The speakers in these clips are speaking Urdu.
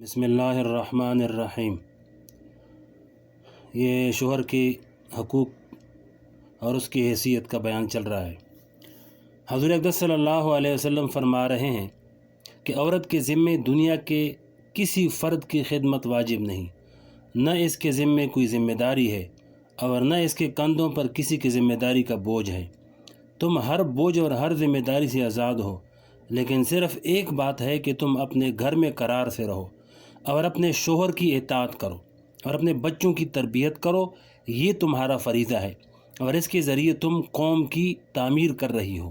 بسم اللہ الرحمن الرحیم۔ یہ شوہر کے حقوق اور اس کی حیثیت کا بیان چل رہا ہے۔ حضور اقدس صلی اللہ علیہ وسلم فرما رہے ہیں کہ عورت کے ذمے دنیا کے کسی فرد کی خدمت واجب نہیں، نہ اس کے ذمے کوئی ذمہ داری ہے اور نہ اس کے کندھوں پر کسی کی ذمہ داری کا بوجھ ہے۔ تم ہر بوجھ اور ہر ذمہ داری سے آزاد ہو، لیکن صرف ایک بات ہے کہ تم اپنے گھر میں قرار سے رہو اور اپنے شوہر کی اطاعت کرو اور اپنے بچوں کی تربیت کرو۔ یہ تمہارا فریضہ ہے اور اس کے ذریعے تم قوم کی تعمیر کر رہی ہو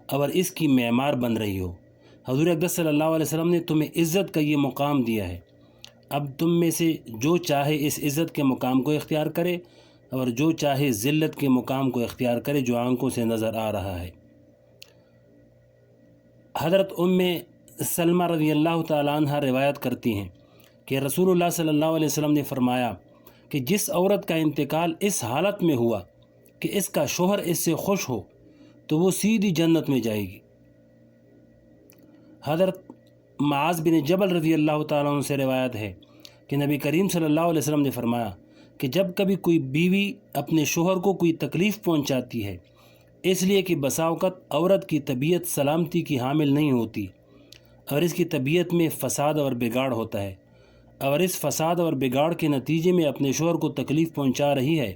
اور اس کی معمار بن رہی ہو۔ حضور اقدس صلی اللہ علیہ وسلم نے تمہیں عزت کا یہ مقام دیا ہے۔ اب تم میں سے جو چاہے اس عزت کے مقام کو اختیار کرے اور جو چاہے ذلت کے مقام کو اختیار کرے جو آنکھوں سے نظر آ رہا ہے۔ حضرت ام سلمہ رضی اللہ تعالیٰ عنہ روایت کرتی ہیں کہ رسول اللہ صلی اللہ علیہ وسلم نے فرمایا کہ جس عورت کا انتقال اس حالت میں ہوا کہ اس کا شوہر اس سے خوش ہو تو وہ سیدھی جنت میں جائے گی۔ حضرت معاذ بن جبل رضی اللہ تعالیٰ عنہ سے روایت ہے کہ نبی کریم صلی اللہ علیہ وسلم نے فرمایا کہ جب کبھی کوئی بیوی اپنے شوہر کو کوئی تکلیف پہنچاتی ہے اس لیے کہ بسا اوقات عورت کی طبیعت سلامتی کی حامل نہیں ہوتی اور اس کی طبیعت میں فساد اور بگاڑ ہوتا ہے اور اس فساد اور بگاڑ کے نتیجے میں اپنے شوہر کو تکلیف پہنچا رہی ہے،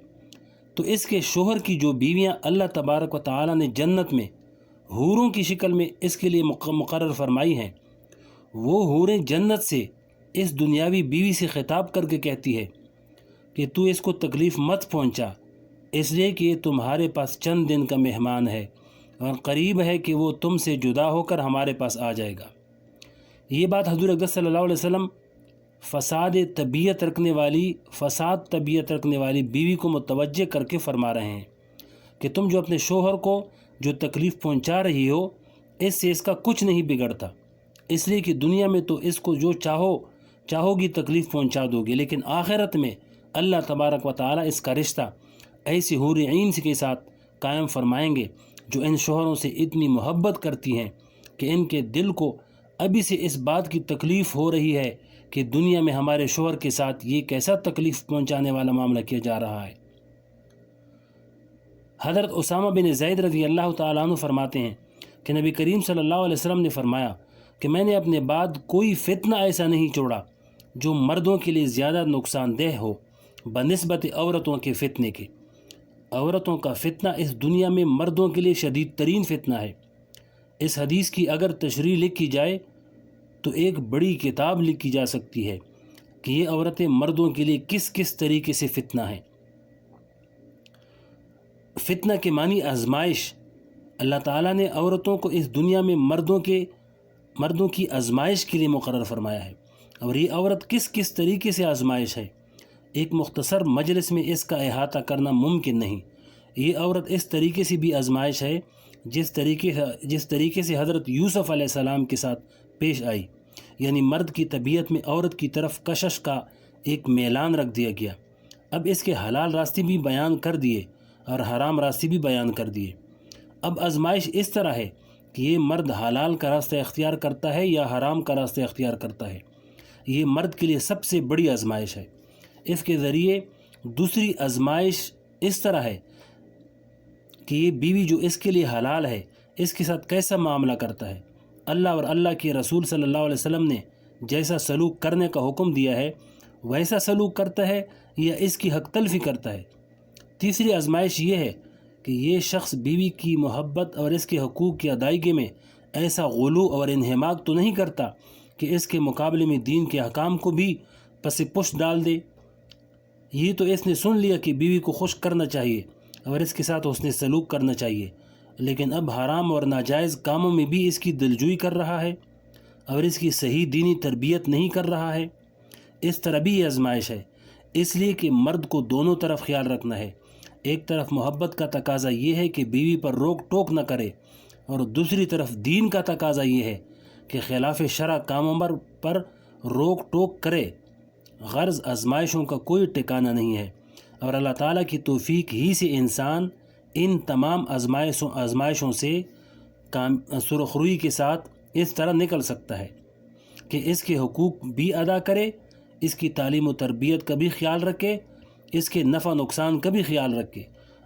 تو اس کے شوہر کی جو بیویاں اللہ تبارک و تعالیٰ نے جنت میں حوروں کی شکل میں اس کے لیے مقرر فرمائی ہیں، وہ حوریں جنت سے اس دنیاوی بیوی سے خطاب کر کے کہتی ہے کہ تو اس کو تکلیف مت پہنچا، اس لیے کہ یہ تمہارے پاس چند دن کا مہمان ہے اور قریب ہے کہ وہ تم سے جدا ہو کر ہمارے پاس آ جائے گا۔ یہ بات حضور اقدس صلی اللہ علیہ وسلم فساد طبیعت رکھنے والی بیوی کو متوجہ کر کے فرما رہے ہیں کہ تم جو اپنے شوہر کو جو تکلیف پہنچا رہی ہو اس سے اس کا کچھ نہیں بگڑتا، اس لیے کہ دنیا میں تو اس کو جو چاہو گی تکلیف پہنچا دو گی، لیکن آخرت میں اللہ تبارک و تعالیٰ اس کا رشتہ ایسی حور عین کے ساتھ قائم فرمائیں گے جو ان شوہروں سے اتنی محبت کرتی ہیں کہ ان کے دل کو ابھی سے اس بات کی تکلیف ہو رہی ہے کہ دنیا میں ہمارے شوہر کے ساتھ یہ کیسا تکلیف پہنچانے والا معاملہ کیا جا رہا ہے۔ حضرت اسامہ بن زید رضی اللہ تعالیٰ عنہ فرماتے ہیں کہ نبی کریم صلی اللہ علیہ وسلم نے فرمایا کہ میں نے اپنے بعد کوئی فتنہ ایسا نہیں چھوڑا جو مردوں کے لیے زیادہ نقصان دہ ہو بنسبت عورتوں کے فتنے کے۔ عورتوں کا فتنہ اس دنیا میں مردوں کے لیے شدید ترین فتنہ ہے۔ اس حدیث کی اگر تشریح لکھی جائے تو ایک بڑی کتاب لکھی جا سکتی ہے کہ یہ عورتیں مردوں کے لیے کس کس طریقے سے فتنہ ہیں۔ فتنہ کے معنی آزمائش۔ اللہ تعالیٰ نے عورتوں کو اس دنیا میں مردوں کی آزمائش کے لیے مقرر فرمایا ہے، اور یہ عورت کس کس طریقے سے آزمائش ہے ایک مختصر مجلس میں اس کا احاطہ کرنا ممکن نہیں۔ یہ عورت اس طریقے سے بھی آزمائش ہے جس طریقے سے حضرت یوسف علیہ السلام کے ساتھ پیش آئی، یعنی مرد کی طبیعت میں عورت کی طرف کشش کا ایک میلان رکھ دیا گیا۔ اب اس کے حلال راستے بھی بیان کر دیے اور حرام راستے بھی بیان کر دیے۔ اب آزمائش اس طرح ہے کہ یہ مرد حلال کا راستہ اختیار کرتا ہے یا حرام کا راستہ اختیار کرتا ہے۔ یہ مرد کے لیے سب سے بڑی آزمائش ہے۔ اس کے ذریعے دوسری آزمائش اس طرح ہے کہ یہ بیوی جو اس کے لیے حلال ہے اس کے ساتھ کیسا معاملہ کرتا ہے۔ اللہ اور اللہ کے رسول صلی اللہ علیہ وسلم نے جیسا سلوک کرنے کا حکم دیا ہے ویسا سلوک کرتا ہے یا اس کی حق تلفی کرتا ہے۔ تیسری آزمائش یہ ہے کہ یہ شخص بیوی کی محبت اور اس کے حقوق کی ادائیگی میں ایسا غلو اور انہماک تو نہیں کرتا کہ اس کے مقابلے میں دین کے احکام کو بھی پس پشت ڈال دے۔ یہ تو اس نے سن لیا کہ بیوی کو خوش کرنا چاہیے اور اس کے ساتھ حسن سلوک کرنا چاہیے، لیکن اب حرام اور ناجائز کاموں میں بھی اس کی دلجوئی کر رہا ہے اور اس کی صحیح دینی تربیت نہیں کر رہا ہے۔ اس طرح بھی یہ آزمائش ہے، اس لیے کہ مرد کو دونوں طرف خیال رکھنا ہے۔ ایک طرف محبت کا تقاضا یہ ہے کہ بیوی پر روک ٹوک نہ کرے، اور دوسری طرف دین کا تقاضا یہ ہے کہ خلاف شرع کاموں پر روک ٹوک کرے۔ غرض آزمائشوں کا کوئی ٹھکانہ نہیں ہے، اور اللہ تعالیٰ کی توفیق ہی سے انسان ان تمام آزمائشوں سے سرخروئی کے ساتھ اس طرح نکل سکتا ہے۔ کہ اس کے حقوق بھی ادا کرے، اس کی تعلیم و تربیت کا بھی خیال رکھے، اس کے نفع نقصان کا بھی خیال رکھے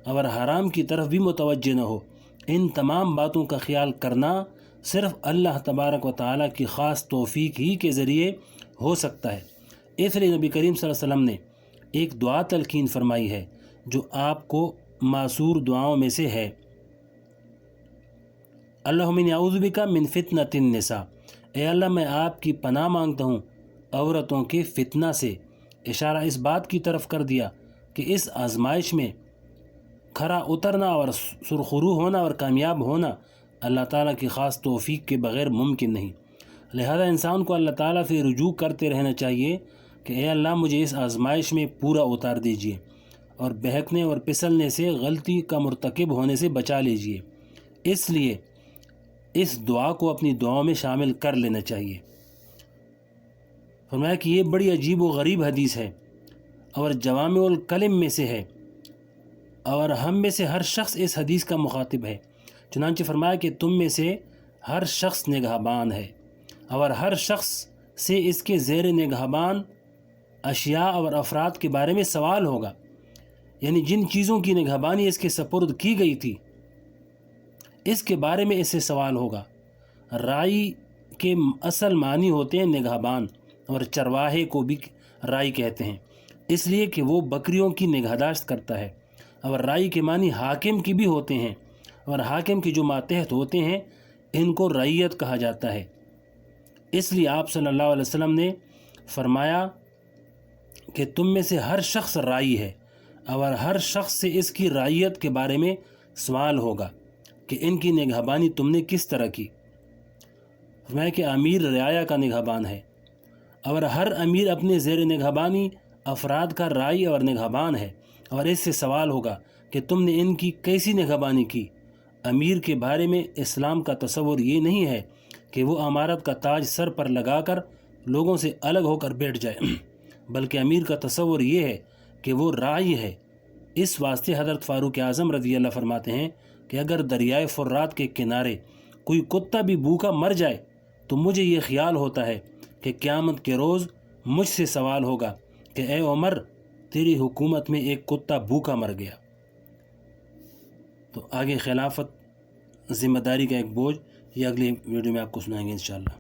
اور حرام کی طرف بھی متوجہ نہ ہو۔ ان تمام باتوں کا خیال کرنا صرف اللہ تبارک و تعالیٰ کی خاص توفیق ہی کے ذریعے ہو سکتا ہے۔ اس لیے نبی کریم صلی اللہ علیہ وسلم نے ایک دعا تلقین فرمائی ہے جو آپ کو معصور دعاؤں میں سے ہے۔ اللہم انی اعوذ بک من فتنۃ النساء، اے اللہ میں آپ کی پناہ مانگتا ہوں عورتوں کے فتنہ سے۔ اشارہ اس بات کی طرف کر دیا کہ اس آزمائش میں کھرا اترنا اور سرخرو ہونا اور کامیاب ہونا اللہ تعالیٰ کی خاص توفیق کے بغیر ممکن نہیں۔ لہذا انسان کو اللہ تعالیٰ سے رجوع کرتے رہنا چاہیے کہ اے اللہ مجھے اس آزمائش میں پورا اتار دیجیے اور بہکنے اور پھسلنے سے، غلطی کا مرتکب ہونے سے بچا لیجیے۔ اس لیے اس دعا کو اپنی دعاؤں میں شامل کر لینا چاہیے۔ فرمایا کہ یہ بڑی عجیب و غریب حدیث ہے اور جوامع الکلم میں سے ہے اور ہم میں سے ہر شخص اس حدیث کا مخاطب ہے۔ چنانچہ فرمایا کہ تم میں سے ہر شخص نگہبان ہے اور ہر شخص سے اس کے زیر نگہبان اشیاء اور افراد کے بارے میں سوال ہوگا، یعنی جن چیزوں کی نگہبانی اس کے سپرد کی گئی تھی اس کے بارے میں اس سے سوال ہوگا۔ رائی کے اصل معنی ہوتے ہیں نگہبان، اور چرواہے کو بھی رائی کہتے ہیں، اس لیے کہ وہ بکریوں کی نگہداشت کرتا ہے، اور رائی کے معنی حاکم کی بھی ہوتے ہیں، اور حاکم کے جو ماتحت ہوتے ہیں ان کو رعیت کہا جاتا ہے۔ اس لیے آپ صلی اللہ علیہ وسلم نے فرمایا کہ تم میں سے ہر شخص رائی ہے اور ہر شخص سے اس کی رعیت کے بارے میں سوال ہوگا کہ ان کی نگہبانی تم نے کس طرح کی۔ فرمایا کہ امیر رعایا کا نگہبان ہے اور ہر امیر اپنے زیر نگہبانی افراد کا رائی اور نگہبان ہے، اور اس سے سوال ہوگا کہ تم نے ان کی کیسی نگہبانی کی۔ امیر کے بارے میں اسلام کا تصور یہ نہیں ہے کہ وہ امارت کا تاج سر پر لگا کر لوگوں سے الگ ہو کر بیٹھ جائے، بلکہ امیر کا تصور یہ ہے کہ وہ راعی ہے۔ اس واسطے حضرت فاروق اعظم رضی اللہ فرماتے ہیں کہ اگر دریائے فرات کے کنارے کوئی کتا بھی بھوکا مر جائے تو مجھے یہ خیال ہوتا ہے کہ قیامت کے روز مجھ سے سوال ہوگا کہ اے عمر تیری حکومت میں ایک کتا بھوکا مر گیا۔ تو آگے خلافت ذمہ داری کا ایک بوجھ یہ اگلی ویڈیو میں آپ کو سنائیں گے انشاءاللہ۔